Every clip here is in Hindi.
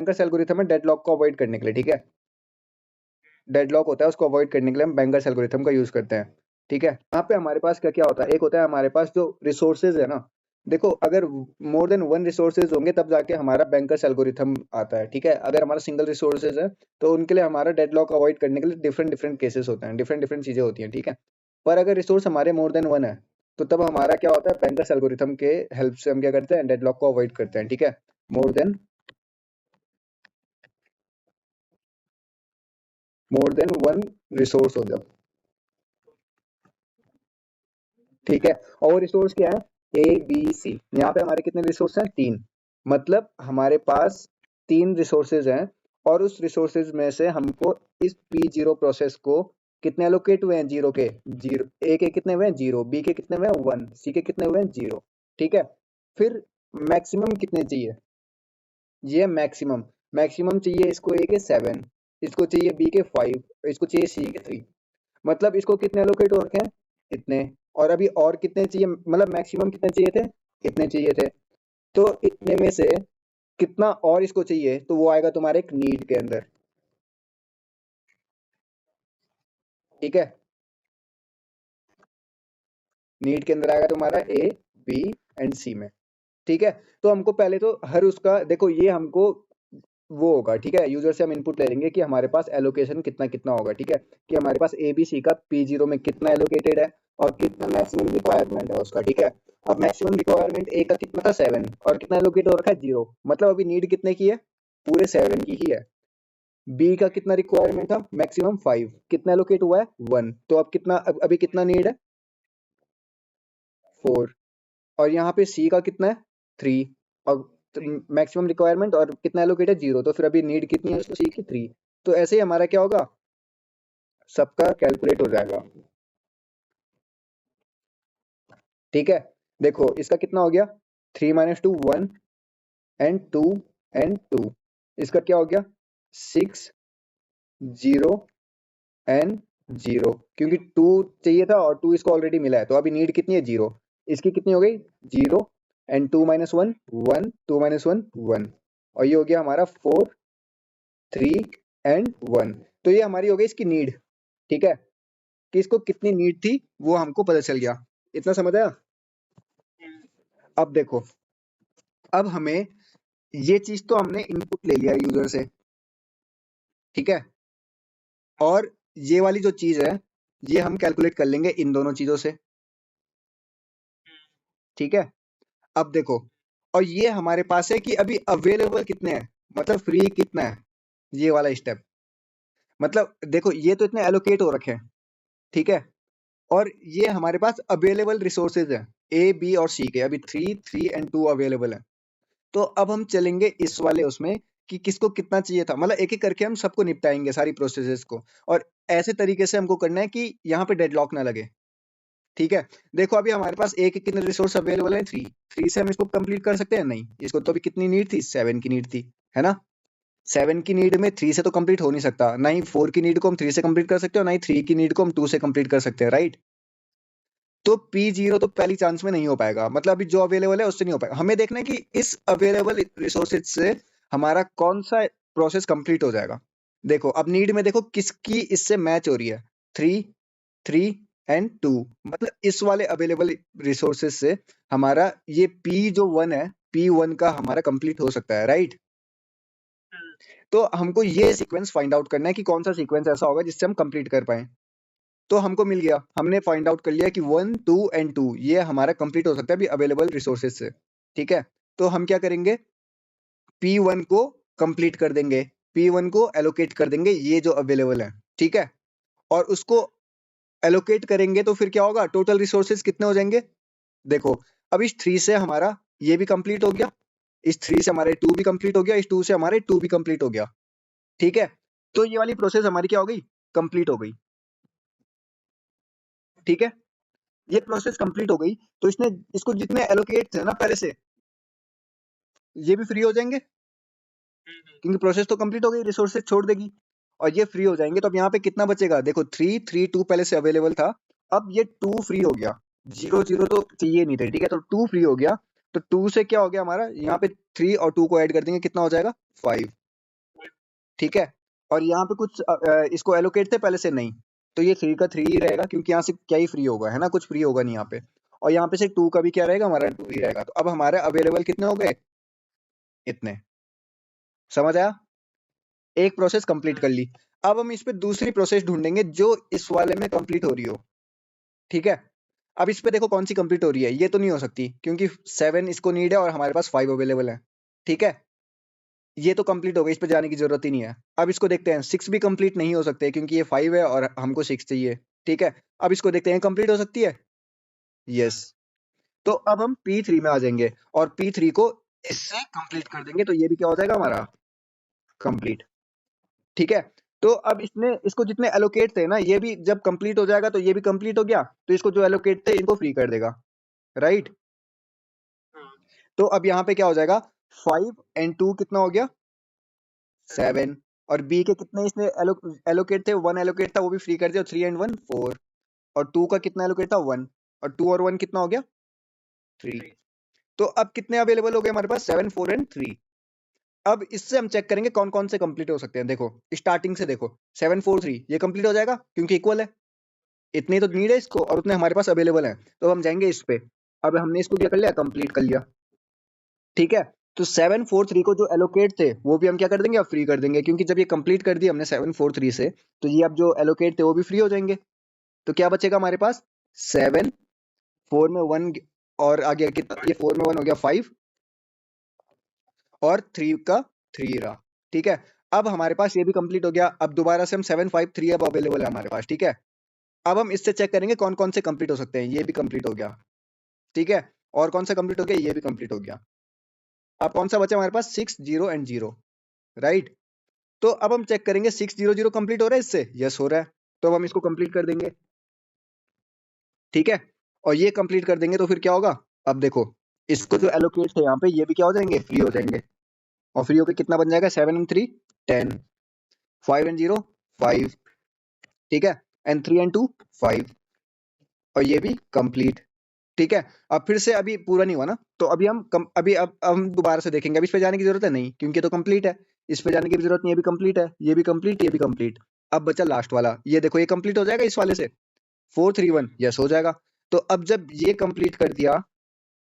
बैंकर्स एल्गोरिथम है डेडलॉक को अवॉइड करने के लिए, ठीक है। डेडलॉक होता है, उसको अवॉइड करने के लिए हम बैंकर्स एल्गोरिथम का यूज करते हैं, ठीक है। यहाँ पे हमारे पास क्या क्या होता है, एक होता है हमारे पास जो रिसोर्सेज है ना, देखो अगर मोर देन वन रिसोर्सेज होंगे तब जाके हमारा बैंकर्स एल्गोरिथम आता है, ठीक है। अगर हमारा सिंगल रिसोर्सेज है तो उनके लिए हमारा डेडलॉक अवॉइड करने के लिए डिफरेंट डिफरेंट केसेस होते हैं, डिफरेंट डिफरेंट चीजें होती हैं, ठीक है। पर अगर रिसोर्स हमारे मोर देन वन है तो तब हमारा क्या होता है, बैंकर्स एल्गोरिथम के हेल्प से हम क्या करते हैं, डेडलॉक को अवॉइड करते हैं, ठीक है। मोर देन वन रिसोर्स हो जब, ठीक है। और रिसोर्स क्या है, ए बी सी। यहाँ पे हमारे कितने रिसोर्स हैं, 3। मतलब हमारे पास 3 रिसोर्सेज हैं और उस रिसोर्सेज में से हमको इस P0 प्रोसेस को कितने एलोकेट हुए हैं, जीरो के जीरो, ए के कितने हुए हैं, 0, बी के कितने हुए हैं, 1, सी के कितने हुए हैं, 0, ठीक है। फिर मैक्सिमम कितने चाहिए, ये मैक्सिमम, मैक्सिमम चाहिए इसको ए के 7, इसको चाहिए बी के 5, इसको चाहिए सी के 3। मतलब इसको कितने एलोकेट हो रखे हैं, इतने। और अभी और कितने चाहिए, मतलब मैक्सिमम कितने चाहिए थे, इतने चाहिए थे। तो इतने में से कितना और इसको चाहिए, तो वो आएगा तुम्हारे एक नीड के अंदर, ठीक है। नीड के अंदर आएगा तुम्हारा ए बी एंड सी में, ठीक है। तो हमको पहले तो हर उसका देखो, ये हमको वो होगा, ठीक है। यूजर से हम इनपुट ले लेंगे कि हमारे पास एलोकेशन कितना कितना होगा, ठीक है। कि हमारे पास ए बी सी का P0 में कितना एलोकेटेड है और कितना मैक्सिमम रिक्वायरमेंट है उसका, ठीक है। अब मैक्सिमम रिक्वायरमेंट ए का कितना था, 7, और कितना एलोकेट हो रखा है, 0। मतलब अभी नीड कितने की है, पूरे 7 की ही है। बी का कितना रिक्वायरमेंट था, मैक्सिमम 5, कितना एलोकेट हुआ है, 1। तो अब कितना अभी कितना नीड है, 4। और यहाँ पे सी का कितना है, 3, और मैक्सिमम रिक्वायरमेंट और कितना एलोकेट है, 0। तो फिर अभी नीड कितनी है उसको, सी की 3। तो ऐसे ही हमारा क्या होगा, सबका कैलकुलेट हो जाएगा, ठीक है। देखो इसका कितना हो गया, 3 - 2 1 एंड 2 एंड 2, इसका क्या हो गया, 6 0 एंड 0, क्योंकि 2 चाहिए था और 2 इसको ऑलरेडी मिला है, तो अभी नीड कितनी है, 0। इसकी कितनी हो गई, 0 एंड 2 - 1 1, 2 - 1 1, और ये हो गया हमारा 4 3 एंड 1। तो ये हमारी हो गई इसकी नीड, ठीक है। कि इसको कितनी नीड थी वो हमको पता चल गया, इतना समझ आया। अब देखो, अब हमें ये चीज तो हमने इनपुट ले लिया यूजर से, ठीक है। और ये वाली जो चीज है ये हम कैलकुलेट कर लेंगे इन दोनों चीजों से, ठीक है। अब देखो, और ये हमारे पास है कि अभी अवेलेबल कितने हैं, मतलब फ्री कितना है, ये वाला स्टेप। मतलब देखो ये तो इतने एलोकेट हो रखे हैं, ठीक है। और ये हमारे पास अवेलेबल रिसोर्सेज है, ए बी और सी के, अभी 3 3 एंड 2 अवेलेबल है। तो अब हम चलेंगे इस वाले उसमें कि किसको कितना चाहिए था, मतलब एक एक करके हम सबको निपटाएंगे सारी प्रोसेसेस को। और ऐसे तरीके से हमको करना है कि यहाँ पे डेडलॉक ना लगे, ठीक है। देखो अभी हमारे पास एक एक कितने रिसोर्स अवेलेबल है, 3 3 से हम इसको कंप्लीट कर सकते हैं, नहीं। इसको तो अभी कितनी नीड थी, 7 की नीड थी, है ना। 7 की नीड में 3 से तो कंप्लीट हो नहीं सकता, ना ही 4 की नीड को हम 3 से कंप्लीट कर सकते हैं, और ना ही 3 की नीड को हम 2 से कंप्लीट कर सकते हैं, राइट। तो P0 तो पहली चांस में नहीं हो पाएगा, मतलब अभी जो अवेलेबल है उससे नहीं हो पाएगा। हमें देखना है कि इस अवेलेबल रिसोर्सेज से हमारा कौन सा प्रोसेस कंप्लीट हो जाएगा। देखो अब नीड में देखो किसकी इससे मैच हो रही है, 3 3 एंड 2, मतलब इस वाले अवेलेबल रिसोर्सेज से हमारा ये P जो 1 है, P1 का हमारा कंप्लीट हो सकता है, राइट। तो हमको ये सीक्वेंस फाइंड आउट करना है कि कौन सा सीक्वेंस ऐसा होगा जिससे हम कंप्लीट कर पाए। तो हमको मिल गया, हमने फाइंड आउट कर लिया कि 1 2 एंड 2 ये हमारा कंप्लीट हो सकता है अभी अवेलेबल रिसोर्सेज से, ठीक है। तो हम क्या करेंगे, P1 को कंप्लीट कर देंगे, P1 को एलोकेट कर देंगे ये जो अवेलेबल है, ठीक है। और उसको एलोकेट करेंगे तो फिर क्या होगा, टोटल रिसोर्सेज कितने हो जाएंगे। देखो अब इस 3 से हमारा ये भी कंप्लीट हो गया, इस 3 से हमारे 2 भी कंप्लीट हो गया, इस 2 से हमारे 2 भी कंप्लीट हो गया, ठीक है। तो ये वाली प्रोसेस हमारी क्या हो गई, कंप्लीट हो गई, ठीक है। ये प्रोसेस कंप्लीट हो गई, तो इसने इसको जितने एलोकेट थे ना पहले से, ये भी फ्री हो जाएंगे, क्योंकि प्रोसेस तो कंप्लीट हो गई, रिसोर्सेज छोड़ देगी और ये फ्री हो जाएंगे। तो अब यहाँ पे कितना बचेगा, देखो 3 3 2 पहले से अवेलेबल था, अब ये 2 फ्री हो गया, 0 0 तो चाहिए नहीं थे, ठीक है। तो 2 फ्री हो गया, तो 2 से क्या हो गया हमारा, यहाँ पे 3 और 2 को ऐड कर देंगे, कितना हो जाएगा, 5। ठीक है। और यहाँ पे कुछ इसको एलोकेट थे पहले से, नहीं, तो ये 3 का 3 ही रहेगा, क्योंकि यहाँ से क्या ही फ्री होगा, है ना, कुछ फ्री होगा नहीं यहाँ पे। और यहाँ पे से 2 का भी क्या रहेगा, हमारा 2 ही रहेगा। तो अब हमारे अवेलेबल कितने हो गए, इतने। समझ आया? एक प्रोसेस कंप्लीट कर ली। अब हम इस पे दूसरी प्रोसेस ढूंढेंगे जो इस वाले में कंप्लीट हो रही हो। ठीक है। अब इस पे देखो कौन सी कंप्लीट हो रही है, ये तो नहीं हो सकती क्योंकि 7 इसको नीड है और हमारे पास 5 अवेलेबल है। ठीक है, ये तो कंप्लीट हो गई, इस पे जाने की जरूरत ही नहीं है। अब इसको देखते हैं, 6 भी कंप्लीट नहीं हो सकते क्योंकि ये 5 है और हमको 6 चाहिए। ठीक है, अब इसको देखते हैं, कंप्लीट हो सकती है, यस। तो अब हम P3 में आ जाएंगे और P3 को इससे कंप्लीट कर देंगे, तो ये भी क्या हो जाएगा हमारा, कंप्लीट। ठीक है। तो अब इसने इसको जितने एलोकेट थे ना, ये भी जब कंप्लीट हो जाएगा तो ये भी कंप्लीट हो गया, तो इसको जो एलोकेट थे इनको फ्री कर देगा, राइट। तो अब यहाँ पे क्या हो जाएगा, 5 एंड 2 कितना हो गया, 7। और बी के कितने इसने एलोकेट थे, 1 एलोकेट था, वो भी फ्री कर दिया, 3 एंड 1 4। और 2 का कितना एलोकेट था, 1। और 2 और 1 कितना हो गया, 3। तो अब कितने अवेलेबल हो गए हमारे पास, 7 4 एंड 3। अब इससे हम चेक करेंगे कौन कौन से कंप्लीट हो सकते हैं। देखो स्टार्टिंग से देखो, 7 4 3 ये कंप्लीट हो जाएगा क्योंकि इक्वल है, इतनी तो नीड है इसको और उतने हमारे पास अवेलेबल है, तो हम जाएंगे इस पे। अब हमने इसको क्या कर लिया, कंप्लीट कर लिया। ठीक है, तो 7 4 3 को जो एलोकेट थे वो भी हम क्या कर देंगे, अब फ्री कर देंगे, क्योंकि जब ये कंप्लीट कर दिया हमने 7 4 3 से, तो ये अब जो एलोकेट थे वो भी फ्री हो जाएंगे। तो क्या बचेगा हमारे पास, 7 4 में 1 और आ गया कितना, ये 4 में 1 हो गया 5 और 3 का 3 रहा। ठीक है, अब हमारे पास ये भी कंप्लीट हो गया। अब दोबारा से हम 7 5 3 अब अवेलेबल है हमारे पास। ठीक है, अब हम इससे चेक करेंगे कौन कौन से कंप्लीट हो सकते हैं, ये भी कंप्लीट हो गया। ठीक है, और कौन सा कंप्लीट हो गया, ये भी कंप्लीट हो गया। अब कौन सा बचा हमारे पास, 6 0 एंड 0, राइट। तो अब हम चेक करेंगे 6 0 0 कंप्लीट हो रहा है इससे, यस हो रहा है, तो अब हम इसको कंप्लीट कर देंगे। ठीक है, और ये कंप्लीट कर देंगे तो फिर क्या होगा, अब देखो इसको जो एलोकेट है यहाँ पे, ये भी क्या हो जाएंगे, फ्री हो जाएंगे। और फ्री होकर कितना बन जाएगा, 7 एंड 3 10, 5 एंड 0 5। ठीक है, एंड 3 एंड 2 5, और ये भी कंप्लीट। ठीक है, अब फिर से अभी पूरा नहीं हुआ ना, तो अभी अभी अब हम दोबारा से देखेंगे। अब इस पे जाने की जरूरत है नहीं क्योंकि ये तो कंप्लीट है, इस पे जाने की भी जरूरत नहीं, ये भी कंप्लीट है, ये भी कंप्लीट, ये भी कंप्लीट। अब बचा लास्ट वाला, ये देखो ये कंप्लीट हो जाएगा इस वाले से, 4 3 1, यस हो जाएगा। तो अब जब ये कंप्लीट कर दिया,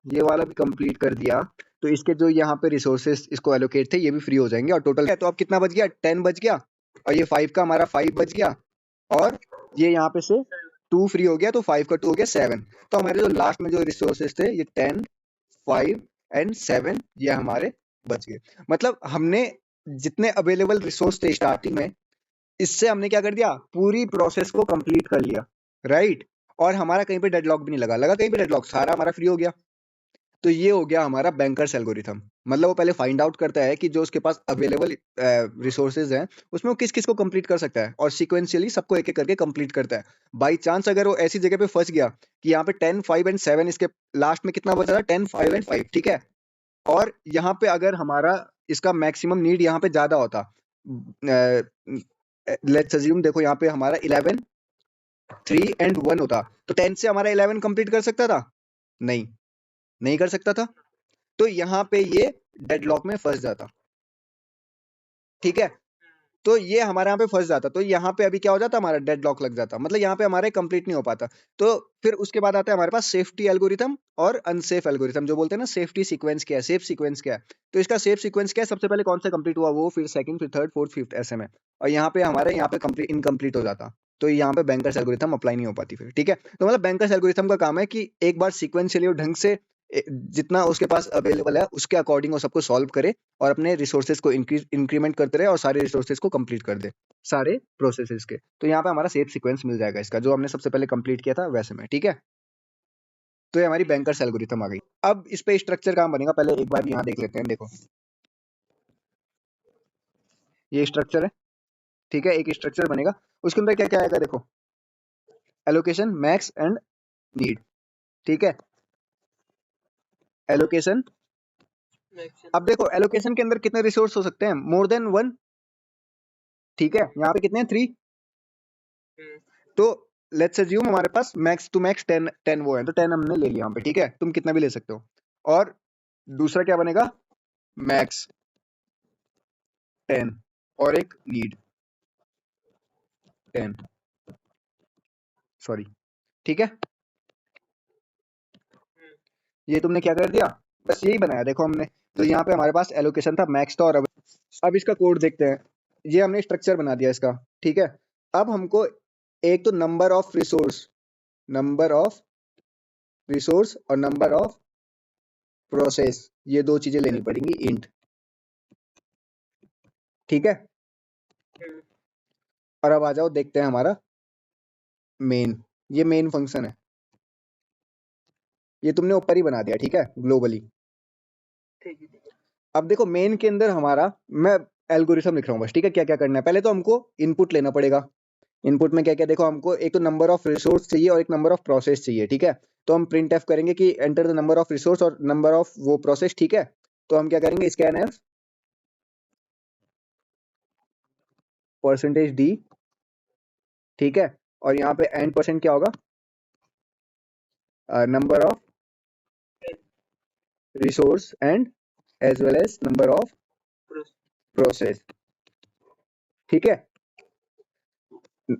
ये वाला भी कंप्लीट कर दिया, तो इसके जो यहाँ पे रिसोर्सेस इसको एलोकेट थे ये भी फ्री हो जाएंगे और टोटल है। तो अब कितना बच गया, 10 बच गया, और ये 5 का हमारा 5 बच गया, और ये यहाँ पे से 2 फ्री हो गया, तो 5 का 2 हो गया 7। तो हमारे जो लास्ट में जो रिसोर्सेस थे ये 10 5 एंड 7 ये हमारे बच गए। मतलब हमने जितने अवेलेबल रिसोर्स थे स्टार्टिंग में, इससे हमने क्या कर दिया, पूरी प्रोसेस को कंप्लीट कर लिया, राइट। और हमारा कहीं पे डेडलॉक भी नहीं लगा, लगा कहीं पे डेडलॉक, सारा हमारा फ्री हो गया। तो ये हो गया हमारा बैंकर्स एल्गोरिथम। मतलब वो पहले फाइंड आउट करता है कि जो उसके पास अवेलेबल रिसोर्सेज हैं उसमें वो किस किस को कंप्लीट कर सकता है, और सीक्वेंशियली सबको एक एक करके कंप्लीट करता है। बाई चांस अगर वो ऐसी जगह पे फंस गया कि यहाँ पे 10 5 एंड 7, इसके लास्ट में कितना बचा था, 10 5 एंड 5, ठीक है। और यहाँ पे अगर हमारा इसका मैक्सिमम नीड यहाँ पे ज्यादा होता, लेट्स अज्यूम, देखो यहाँ पे हमारा 11 3 एंड 1 होता, तो 10 से हमारा 11 कंप्लीट कर सकता था, नहीं, नहीं कर सकता था। तो यहाँ पे ये डेडलॉक में फंस जाता। ठीक है, तो ये हमारे यहाँ पे फंस जाता, तो यहाँ पे अभी क्या हो जाता, हमारा डेडलॉक लग जाता, मतलब यहाँ पे हमारे कंप्लीट नहीं हो पाता। तो फिर उसके बाद आता है हमारे पास सेफ्टी एल्गोरिथम और अनसेफ एल्गोरिथम, जो बोलते हैं ना सेफ्टी सीक्वेंस क्या है, सेफ सीक्वेंस क्या है। तो इसका सेफ सीक्वेंस क्या है, सबसे पहले कौन सा कंप्लीट हुआ वो, फिर सेकंड, फिर थर्ड, फोर्थ, फिफ्थ, ऐसे में। और यहाँ पे हमारे यहाँ पे कंप्लीट इनकम्प्लीट हो जाता, तो यहाँ पे बैंकर्स एल्गोरिथम अप्लाई नहीं हो पाती फिर। ठीक है, तो मतलब बैंकर्स एल्गोरिथम का काम है कि एक बार सीक्वेंशियली और ढंग से जितना उसके पास अवेलेबल है उसके अकॉर्डिंग वो सबको सॉल्व करे और अपने रिसोर्सेज को इंक्रीमेंट करते रहे और सारे रिसोर्सेज को कंप्लीट कर दे, सारे प्रोसेसेस के। तो यहाँ पे हमारा सेफ सीक्वेंस मिल जाएगा इसका, जो हमने सबसे पहले कंप्लीट किया था वैसे में। ठीक है, तो ये हमारी बैंकर्स एल्गोरिथम आ गई। अब इस पे स्ट्रक्चर काम बनेगा, पहले एक बार यहाँ देख लेते हैं। देखो ये स्ट्रक्चर है, ठीक है, एक स्ट्रक्चर बनेगा, उसके अंदर क्या क्या आएगा, देखो एलोकेशन, मैक्स एंड नीड। ठीक है, एलोकेशन, अब देखो एलोकेशन के अंदर कितने रिसोर्स हो सकते हैं, मोर देन 1। ठीक है, यहाँ पे कितने हैं, 3। तो लेट्स अज्यूम हमारे पास मैक्स टू मैक्स 10 10 वो है, तो 10 हमने ले लिया यहाँ पे। ठीक है, तुम कितना भी ले सकते हो। और दूसरा क्या बनेगा, मैक्स 10। और एक नीड 10, सॉरी, ठीक है। ये तुमने क्या कर दिया, बस यही बनाया देखो हमने। तो यहाँ पे हमारे पास एलोकेशन था, मैक्स था, और अब इसका कोड देखते हैं। ये हमने स्ट्रक्चर बना दिया इसका, ठीक है। अब हमको एक तो नंबर ऑफ रिसोर्स और नंबर ऑफ प्रोसेस, ये दो चीजें लेनी पड़ेंगी इंट, ठीक है। और अब आ जाओ देखते हैं हमारा मेन, ये मेन फंक्शन है, ये तुमने ऊपर ही बना दिया, ठीक है, ग्लोबली। अब देखो मेन के अंदर हमारा, मैं एल्गोरिथम लिख रहा हूँ बस, ठीक है। क्या क्या करना है, पहले तो हमको इनपुट लेना पड़ेगा। इनपुट में क्या क्या, देखो हमको एक तो नंबर ऑफ रिसोर्स चाहिए और एक नंबर ऑफ प्रोसेस चाहिए, ठीक है। तो हम प्रिंट एफ करेंगे कि enter the number of resource और नंबर ऑफ वो प्रोसेस, ठीक है। तो हम क्या करेंगे, स्कैन एफ परसेंटेज डी, ठीक है। और यहाँ पे एंड परसेंट क्या होगा, number of resource and as well as number of process, ठीक है।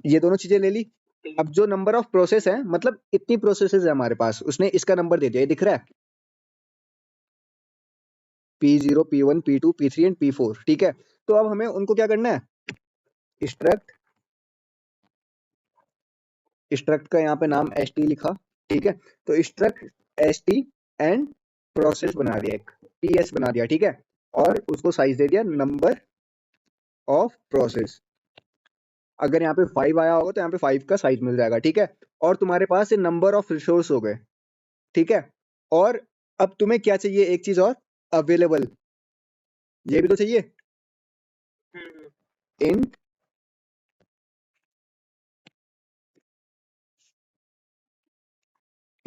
ये दोनों चीजें ले ली। अब जो नंबर ऑफ प्रोसेस है, मतलब इतनी प्रोसेसेस है हमारे पास, उसने इसका नंबर दे दिया, ये दिख रहा है, P0, P1, P2, P3 and P4, ठीक है। तो अब हमें उनको क्या करना है, स्ट्रक्ट, स्ट्रक्ट का यहाँ पे नाम st लिखा, ठीक है। तो स्ट्रक्ट st एंड प्रोसेस बना दिया, एक ps बना दिया, ठीक है। और उसको साइज दे दिया नंबर ऑफ प्रोसेस। अगर यहाँ पे 5 आया होगा तो यहाँ पे 5 का साइज मिल जाएगा, ठीक है। और तुम्हारे पास ये नंबर ऑफ रिसोर्स हो गए, ठीक है। और अब तुम्हें क्या चाहिए, एक चीज और, अवेलेबल, ये भी तो चाहिए। Int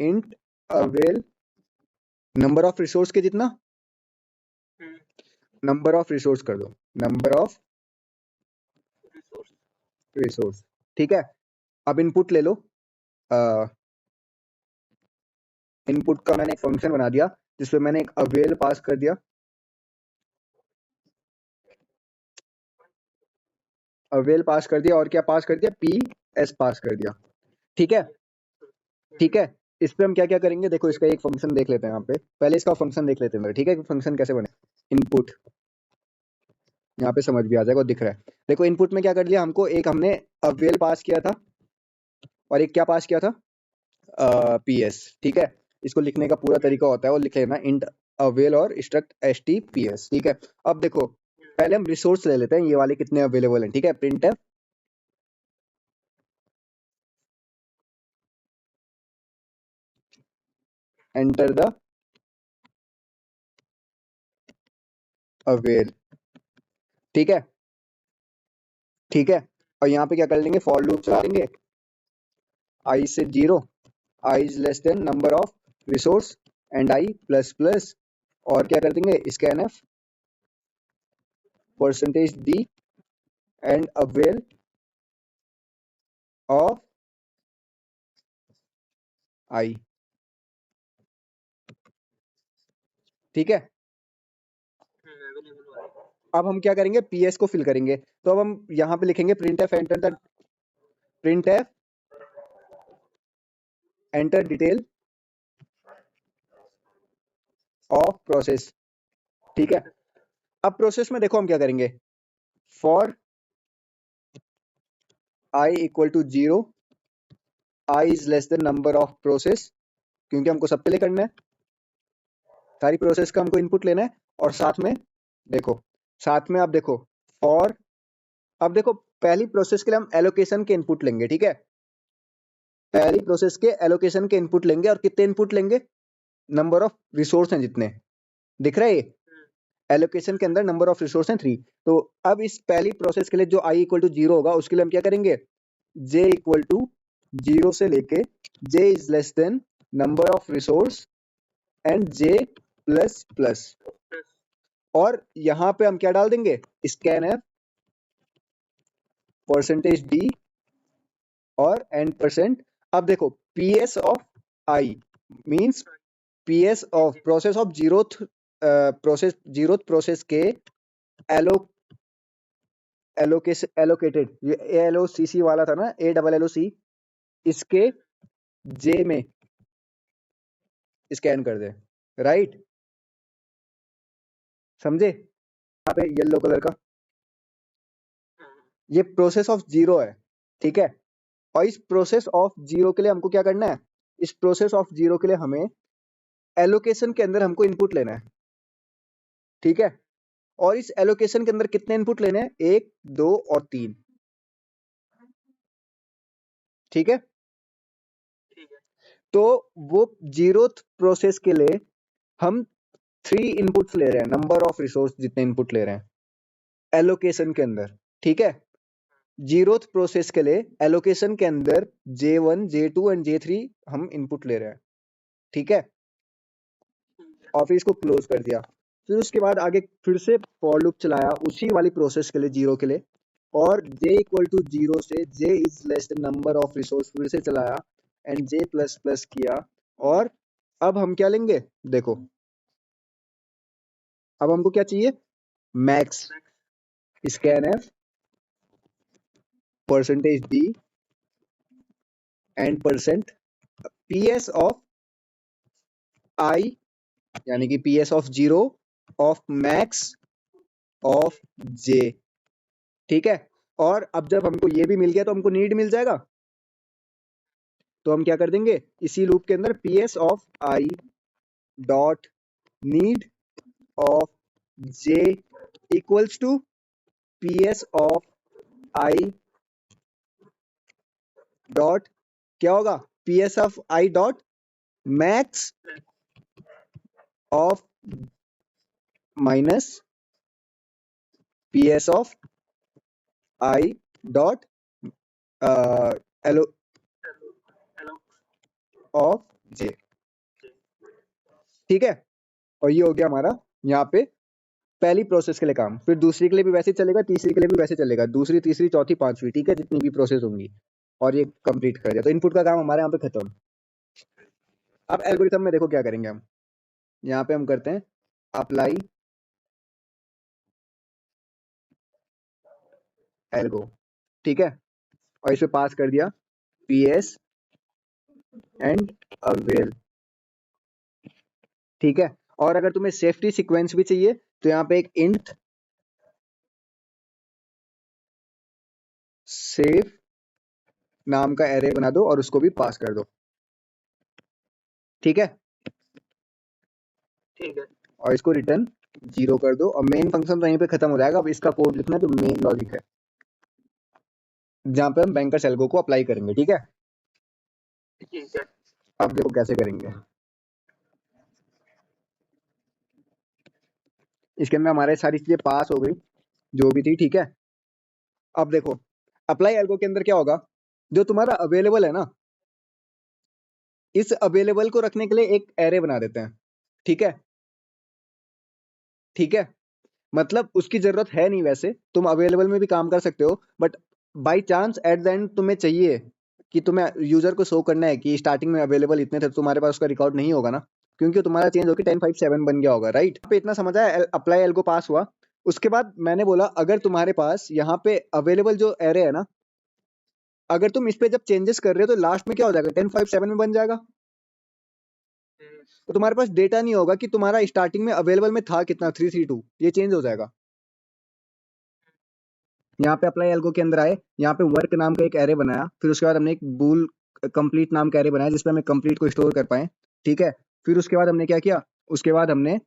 int avail, number of resource के जितना, नंबर ऑफ रिसोर्स कर दो, नंबर ऑफ रिसोर्स, ठीक है। अब इनपुट ले लो, इनपुट का मैंने एक फंक्शन बना दिया जिसपे मैंने एक अवेल पास कर दिया, अवेल पास कर दिया, और क्या पास कर दिया, पी एस पास कर दिया, ठीक है, ठीक है। इस पे हम क्या क्या करेंगे, देखो इसका एक फंक्शन देख लेते हैं यहाँ पे, पहले इसका फंक्शन देख लेते हैं, ठीक है, फंक्शन कैसे बने। इनपुट, यहाँ पे समझ भी आ जाएगा, दिख रहा है। देखो इनपुट में क्या कर लिया, हमको एक हमने अवेल पास किया था और एक क्या पास किया था, पी एस, ठीक है। इसको लिखने का पूरा तरीका होता है, वो लिख लेना, इंट अवेल और struct S T P S, ठीक है। अब देखो पहले हम रिसोर्स ले लेते हैं, ये वाले कितने अवेलेबल हैं, ठीक है। Print F enter the avail, ठीक है, ठीक है। और यहाँ पे क्या कर लेंगे, फॉर लूप चला लेंगे, आई से 0, I is less than number of resource and I plus plus, और क्या कर देंगे, scanf percentage D and avail of I, ठीक है। अब हम क्या करेंगे, पीएस को फिल करेंगे। तो अब हम यहाँ पे लिखेंगे printf enter the, printf enter detail of process, ठीक है। अब प्रोसेस में देखो हम क्या करेंगे, for I equal to 0, I is less than number of process, क्योंकि हमको सब पे लिए करना है, सारी प्रोसेस का हमको इनपुट लेना है। और साथ में देखो, साथ में आप देखो फॉर, अब देखो पहली प्रोसेस के लिए हम एलोकेशन के इनपुट लेंगे, ठीक है। पहली प्रोसेस के एलोकेशन के इनपुट लेंगे, और कितने इनपुट लेंगे, नंबर ऑफ रिसोर्स हैं जितने, दिख रहा है ये, एलोकेशन के अंदर नंबर ऑफ रिसोर्स हैं 3। तो अब इस पहली प्रोसेस के लिए जो आई इक्वल टू 0 होगा, उसके लिए हम क्या करेंगे, जे इक्वल टू 0 से लेके J is less than number of resource and J plus plus. और यहाँ पे हम क्या डाल देंगे, स्कैन एफ परसेंटेज डी और एन परसेंट। अब देखो PS of I means PS of process of zeroth process, zeroth process के एलोकेटेड, ये ALOCC वाला था ना, ALLOC, इसके J में स्कैन कर दे, राइट? समझे? यहाँ पे येलो कलर का ये प्रोसेस ऑफ जीरो है, ठीक है? और इस प्रोसेस ऑफ जीरो के लिए हमको क्या करना है? इस प्रोसेस ऑफ जीरो के लिए हमें एलोकेशन के अंदर हमको इनपुट लेना है, ठीक है? और इस एलोकेशन के अंदर कितने इनपुट लेने हैं? 1, 2 और 3, ठीक है? तो वो जीरोथ प्रोसेस के लिए हम 3 इनपुट्स ले रहे हैं, नंबर ऑफ रिसोर्स जितने इनपुट ले रहे हैं एलोकेशन के अंदर, ठीक है? जीरोथ प्रोसेस के लिए एलोकेशन के अंदर J1, J2 एंड J3 हम इनपुट ले रहे हैं, ठीक है? और फिर इसको क्लोज कर दिया। फिर उसके बाद आगे फिर से फॉर लूप चलाया उसी वाली प्रोसेस के लिए, जीरो के लिए, और j इक्वल टू जीरो से j is less than number of resource फिर से चलाया एंड j प्लस प्लस किया। और अब हम क्या लेंगे? देखो, अब हमको क्या चाहिए? Max scanf percentage d and percent ps of i, यानी कि ps of zero of max of j, ठीक है? और अब जब हमको ये भी मिल गया तो हमको नीड मिल जाएगा, तो हम क्या कर देंगे इसी लूप के अंदर ps of i dot need of j equals to ps of i dot क्या होगा? ps of i dot max of minus ps of i dot alloc of j, ठीक है? और ये हो गया हमारा यहाँ पे पहली प्रोसेस के लिए काम। फिर दूसरी के लिए भी वैसे चलेगा, तीसरी के लिए भी वैसे चलेगा, दूसरी, तीसरी, चौथी, पांचवी, ठीक है? जितनी भी प्रोसेस होंगी, और ये कंप्लीट कर दिया तो इनपुट का काम हमारे यहाँ पे खत्म। अब एल्गोरिथम में देखो क्या करेंगे हम, यहाँ पे हम करते हैं अप्लाई एल्गो, ठीक है? और इसे पास कर दिया ps एंड अवेल, ठीक है? और अगर तुम्हें सेफ्टी सीक्वेंस भी चाहिए तो यहाँ पे एक इंट सेफ नाम का एरे बना दो और उसको भी पास कर दो, ठीक है? और इसको रिटर्न 0 कर दो और मेन फंक्शन तो यहीं पे खत्म हो जाएगा। अब इसका कोड लिखना है तो मेन लॉजिक है जहां पे हम बैंकर्स एल्गो को अप्लाई करेंगे, ठीक है? अब देखो कैसे करेंगे। इसके अंदर हमारे सारी चीजें पास हो गई जो भी थी, ठीक है? अब देखो अप्लाई एल्गो के अंदर क्या होगा, जो तुम्हारा अवेलेबल है ना, इस अवेलेबल को रखने के लिए एक एरे बना देते हैं, ठीक है? ठीक है, मतलब उसकी जरूरत है नहीं, वैसे तुम अवेलेबल में भी काम कर सकते हो, but by chance at the end तुम्हें चाहिए कि तुम्हें यूजर को शो करना है कि स्टार्टिंग में अवेलेबल इतने थे, तो तुम्हारे पास उसका रिकॉर्ड नहीं होगा ना, क्योंकि तुम्हारा चेंज होकर 1057 बन गया होगा, राइट? पे इतना समझ आया? अप्लाई एल्गो पास हुआ। उसके बाद मैंने बोला अगर तुम्हारे पास यहाँ पे अवेलेबल जो एरे है ना, अगर तुम इस पे जब चेंजेस कर रहे हो तो लास्ट में क्या हो जाएगा? 1057 में बन जाएगा। तो तुम्हारे पास डेटा नहीं होगा कि तुम्हारा स्टार्टिंग में अवेलेबल में था कितना, 332, ये चेंज हो जाएगा। यहाँ पे अप्लाई एल्गो के अंदर आए, यहाँ पे वर्क नाम का एक एरे बनाया, फिर उसके बाद हमने एक बूल कंप्लीट नाम का एरे बनाया जिसपे हमें कंप्लीट को स्टोर कर पाए, ठीक है? फिर उसके बाद हमने क्या किया, उसके बाद हमने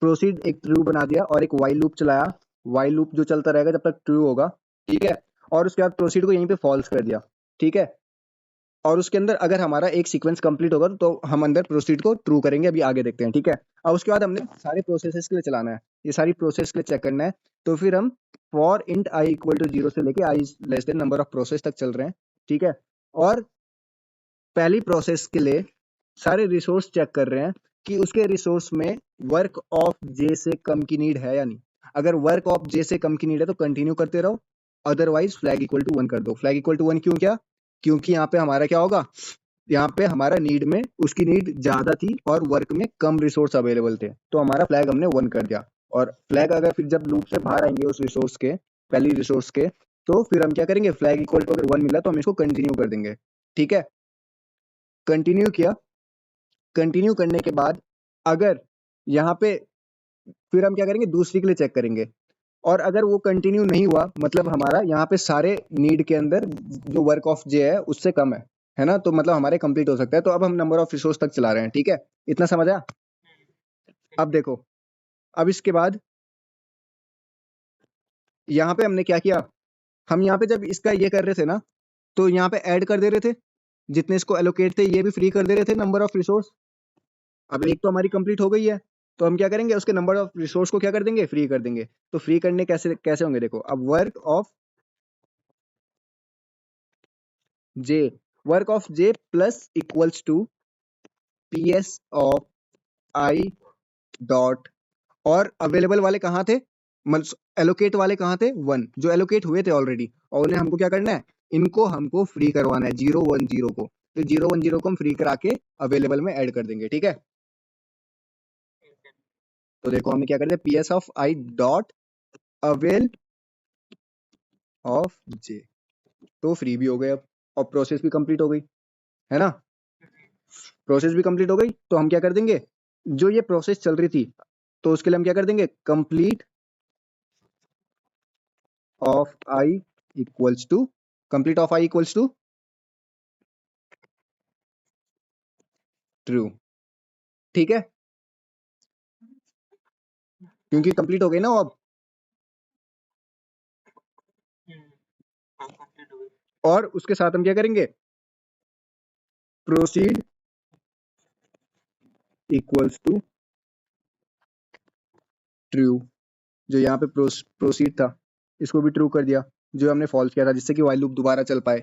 प्रोसीड एक ट्रू बना दिया और एक वाइल लूप चलाया, वाइल लूप जो चलता रहेगा जब तक ट्रू होगा, ठीक है? और उसके बाद प्रोसीड को यहीं पे फॉल्स कर दिया, ठीक है? और उसके अंदर अगर हमारा एक सीक्वेंस कंप्लीट होगा तो हम अंदर प्रोसीड को ट्रू करेंगे, अभी आगे देखते हैं, ठीक है? अब उसके बाद हमने सारे प्रोसेसेस के लिए चलाना है, ये सारी प्रोसेस के लिए चेक करना है, तो फिर हम for int i equal to 0 से लेके i less than number of process तक चल रहे हैं, ठीक है? और पहली प्रोसेस के लिए सारे रिसोर्स चेक कर रहे हैं कि उसके रिसोर्स में वर्क ऑफ j से कम की नीड है या नहीं। अगर वर्क ऑफ j से कम की नीड है तो कंटिन्यू करते रहो, अदरवाइज फ्लैग इक्वल टू 1 कर दो। फ्लैग इक्वल टू 1 क्यों किया? क्योंकि यहाँ पे हमारा क्या होगा, यहाँ पे हमारा नीड में उसकी नीड ज्यादा थी और वर्क में कम रिसोर्स अवेलेबल थे, तो हमारा फ्लैग हमने 1 कर दिया। और फ्लैग अगर फिर जब लूप से बाहर आएंगे उस रिसोर्स के, पहली रिसोर्स के, तो फिर हम क्या करेंगे, फ्लैग इक्वल टू अगर 1 मिला तो हम इसको कंटिन्यू कर देंगे। ठीक है, कंटिन्यू किया, कंटिन्यू करने के बाद अगर यहाँ पे फिर हम क्या करेंगे, दूसरी के लिए चेक करेंगे, और अगर वो कंटिन्यू नहीं हुआ, मतलब हमारा यहाँ पे सारे नीड के अंदर जो वर्क ऑफ जे है उससे कम है ना, तो मतलब हमारे कंप्लीट हो सकता है, तो अब हम नंबर ऑफ रिसोर्स तक चला रहे हैं। ठीक है, इतना समझ आया? अब देखो, अब इसके बाद यहाँ पे हमने क्या किया, हम यहाँ पे जब इसका ये कर रहे थे ना, तो यहाँ पे ऐड कर दे रहे थे, जितने इसको एलोकेट थे ये भी फ्री कर दे रहे थे नंबर ऑफ रिसोर्स। अब एक तो हमारी कंप्लीट हो गई है, तो हम क्या करेंगे, उसके नंबर ऑफ रिसोर्स को क्या कर देंगे, फ्री कर देंगे। तो फ्री करने कैसे कैसे होंगे, देखो, अब J work of J plus equals to PS of I dot, और अवेलेबल वाले कहाँ थे, मतलब एलोकेट वाले कहाँ थे, 1, जो एलोकेट हुए थे ऑलरेडी, और उन्हें हमको क्या करना है, इनको हमको फ्री करवाना है, 0 1 0 को, तो 0 1 0 को हम फ्री करा के अवेलेबल में ऐड कर देंगे। ठीक है, तो देखो हमने क्या कर दिया, PS of I dot avail of J, तो फ्री भी हो गए अब, और प्रोसेस भी कंप्लीट हो गई, है ना, प्रोसेस भी कंप्लीट हो गई। तो हम क्या कर देंगे, जो ये प्रोसेस चल रही थी, तो उसके लिए हम क्या कर देंगे, complete of I equals to, complete of I equals to true. ठीक है, क्योंकि कंप्लीट हो गई ना वो अब, और उसके साथ हम क्या करेंगे, प्रोसीड इक्वल्स टू ट्रू, जो यहाँ पे प्रोसीड था इसको भी ट्रू कर दिया, जो हमने फॉल्स किया था, जिससे कि व्हाइल लूप दोबारा चल पाए।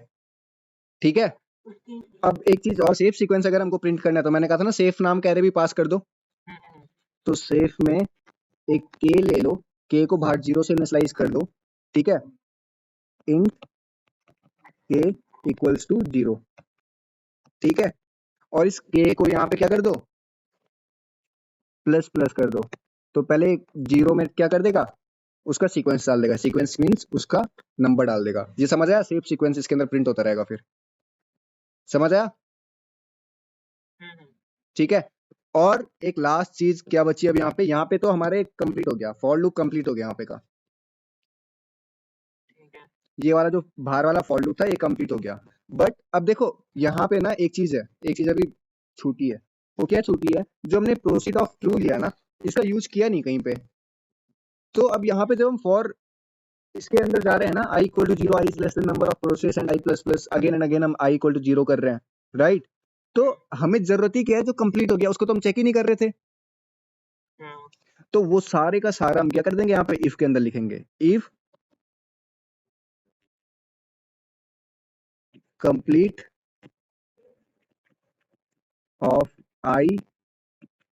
ठीक है, अब एक चीज और, सेफ सीक्वेंस अगर हमको प्रिंट करना है, तो मैंने कहा था ना सेफ नाम का एरे भी पास कर दो, तो सेफ में एक के ले लो, के को बाहर 0 से इनिशियलाइज कर दो। ठीक है, इंट के इक्वल्स टू 0। ठीक है, और इस के को यहाँ पे क्या कर दो, प्लस प्लस कर दो, तो पहले 0 में क्या कर देगा, उसका सीक्वेंस डाल देगा, सीक्वेंस मींस उसका नंबर डाल देगा। ये समझ आया, सेफ सीक्वेंस इसके अंदर प्रिंट होता रहेगा फिर, समझ आया? ठीक है, और एक लास्ट चीज क्या बची अब यहाँ पे तो हमारे कंप्लीट हो गया, फॉर लूप कंप्लीट हो गया यहाँ पे का, ये वाला जो बाहर वाला फॉर लूप था ये कंप्लीट हो गया। बट अब देखो यहाँ पे ना एक चीज है, एक चीज अभी छूटी है, वो क्या छूटी है, जो हमने प्रोसीड ऑफ ट्रू लिया ना, इसका यूज किया नहीं कहीं पे, तो अब यहाँ पे जब हम फॉर इसके अंदर जा रहे हैं ना, I equal to 0, I is less than number of process and I plus plus, again and again हम आई इक्वल टू 0 कर रहे हैं, राइट? तो हमें जरूरत ही क्या है, जो कंप्लीट हो गया उसको तो हम चेक ही नहीं कर रहे थे, तो वो सारे का सारा हम क्या कर देंगे, यहाँ पे इफ के अंदर लिखेंगे, if complete of I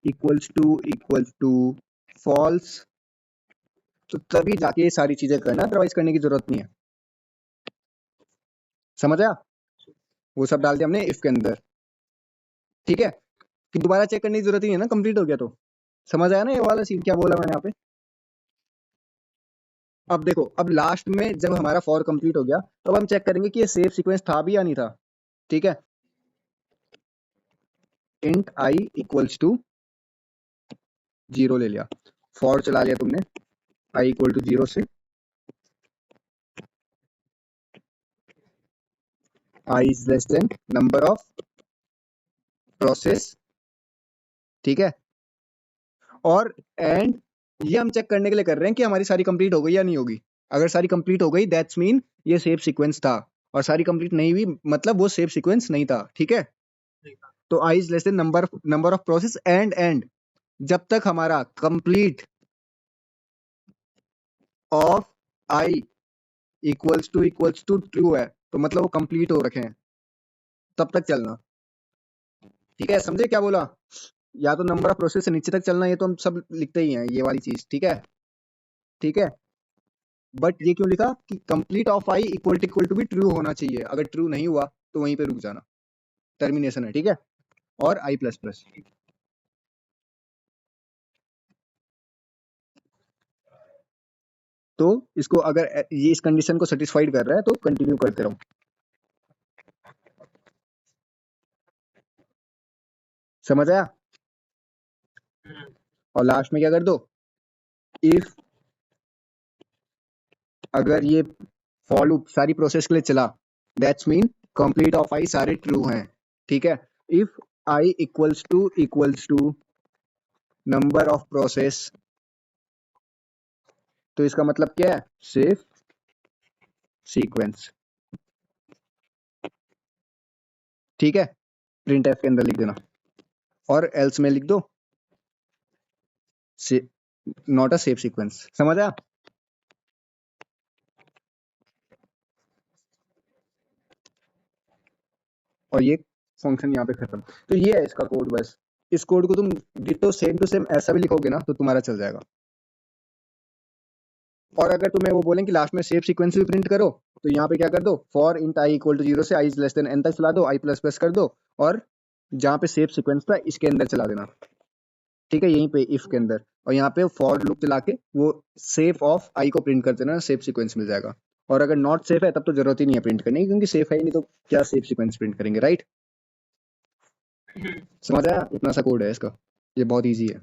equals to false, तो तभी जाके ये सारी चीजें करना, अदरवाइज करने की जरूरत नहीं है। समझ आया? वो सब डाल दिया हमने इफ के अंदर। ठीक है, कि दोबारा चेक करने की जरूरत ही नहीं है ना, कंप्लीट हो गया तो। समझ आया ना ये वाला सीन क्या बोला मैंने यहाँ पे? अब देखो, अब लास्ट में जब हमारा फॉर कंप्लीट हो गया, तो अब हम चेक करेंगे कि ये सेफ सीक्वेंस था भी या नहीं था। ठीक है, इंट आई इक्वल्स टू 0 ले लिया, फॉर चला लिया तुमने आई इक्वल टू 0 से I is less than number of process. ठीक है, और एंड ये हम चेक करने के लिए कर रहे हैं कि हमारी सारी कंप्लीट हो गई या नहीं होगी। अगर सारी कंप्लीट हो गई दैट्स मीन ये सेफ सीक्वेंस था, और सारी कंप्लीट नहीं हुई मतलब वो सेफ सीक्वेंस नहीं था। ठीक है, तो I is less than number of process and जब तक हमारा complete of I equals to true है, तो मतलब वो कंप्लीट हो रखे हैं, तब तक चलना। ठीक है, समझे क्या बोला? या तो नंबर ऑफ प्रोसेस से नीचे तक चलना, ये तो हम सब लिखते ही हैं ये वाली चीज। ठीक है, ठीक है, बट ये क्यों लिखा कि complete of I equal to भी ट्रू होना चाहिए, अगर ट्रू नहीं हुआ तो वहीं पे रुक जाना, टर्मिनेशन है। ठीक है, और आई प्लस प्लस। तो इसको अगर ये इस कंडीशन को सेटिस्फाइड कर रहा है तो कंटिन्यू करते रहो। समझ आया? और लास्ट में क्या कर दो, इफ अगर ये फॉर लूप सारी प्रोसेस के लिए चला, that's mean complete of I सारे ट्रू हैं, ठीक है। If I equals to number of process, तो इसका मतलब क्या है, सेफ सीक्वेंस, ठीक है। प्रिंट एफ के अंदर लिख देना, और एल्स में लिख दो नॉट अ सेफ सीक्वेंस। समझ आया? और ये फंक्शन यहाँ पे खत्म। तो ये है इसका कोड बस। इस कोड को तुम डिटो सेम टू सेम ऐसा भी लिखोगे ना तो तुम्हारा चल जाएगा। और अगर तुम्हें वो बोलें कि लास्ट में सेफ सीक्वेंस भी प्रिंट करो, तो यहाँ पे क्या कर दो, for int I equal to 0 से I is less than N तक चला दो, आई प्लस प्लस कर दो, और जहाँ पे सेफ सीक्वेंस था इसके अंदर चला देना, ठीक है, यहीं पे इफ के अंदर। और यहाँ पे फॉर लूप चला के वो सेफ ऑफ आई को प्रिंट कर देना, सेफ सीक्वेंस मिल जाएगा। और अगर नॉट सेफ है तब तो जरूरत ही नहीं है प्रिंट करने की, क्योंकि सेफ है ही नहीं तो क्या सेफ सीक्वेंस प्रिंट करेंगे, राइट? समझ आया? इतना सा कोड है इसका, ये बहुत ईजी है।